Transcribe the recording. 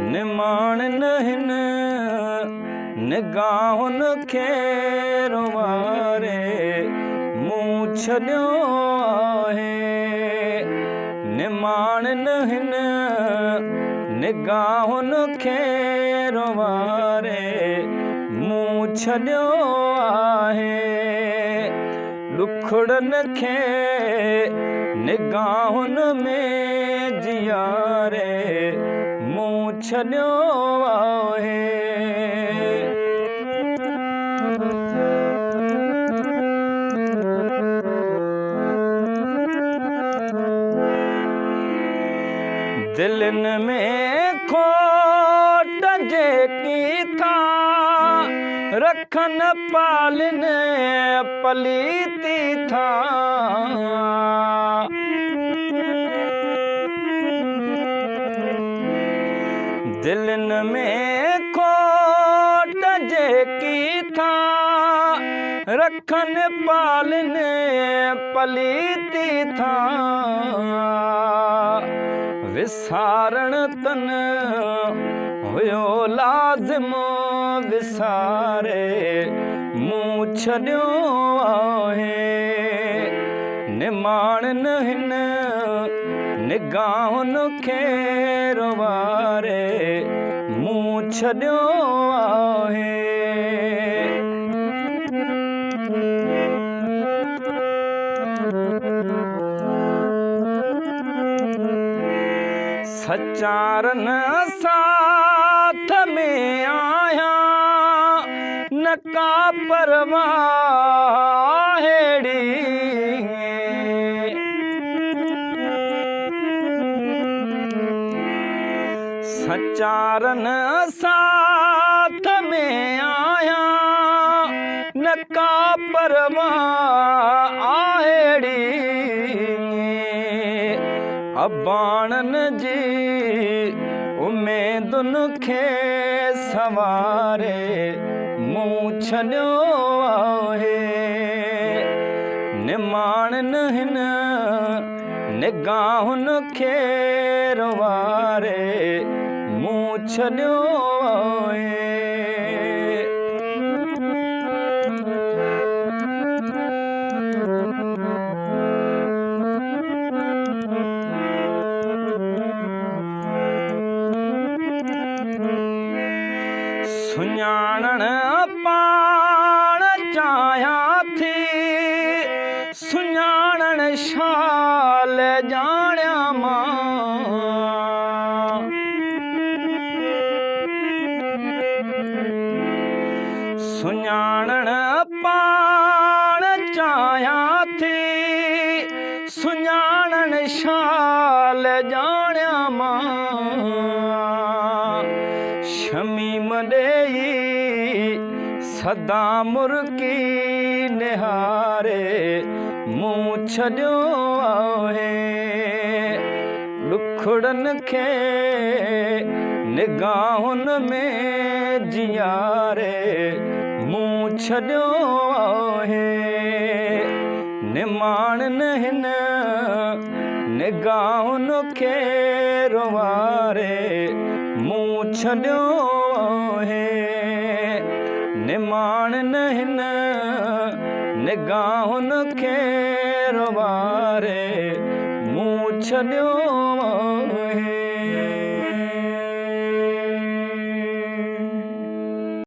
निमाण नहिन निगाहुन खे रुवारे मूं छॾियो आहे। निमाण नहिन निगाहुन खे रुवारे मूं छॾियो आहे। ॾुखड़नि खे निगाहुन में जियारे मूं छॾियो आहे। दिलनि में खोट जेकी था रखनि पालनि पलीती था। दिलनि में खोट जेकी था रखनि पालनि पलीती था। विसारण तन हुयो लाज़िम विसारे मूं छॾियो आहे। निमाण नहिन निगाहुन खे रुवारे मूं छॾियो आहे। सचारन साथ में आया न का परवाह हेड़ी। सचारन साथ में आया न का परवाह हेड़ी। अबाणनि जी उमेदुनि खे सवारे मूं छॾियो आहे। निमाण नहिन निगाहुन खे रुवारे मूं छॾियो आहे। सुञाणण पाण चाहियां थी सुञाणण शाल ॼाणिया मां। सुञाणण पाण चाहियां थी सुञाणण शाल ॼाणिया मां। शमीम ॾेई सदा मुर्की निहारे मूं छॾियो आहे। ॾुखड़नि खे निगाहुन में जियारे मूं छॾियो आहे। निमाण नहिन निगाहुन खे रुवारे मूं छॾियो आहे। निमाण नहिन निगाहुन खे रुवारे मूं छॾियो आहे।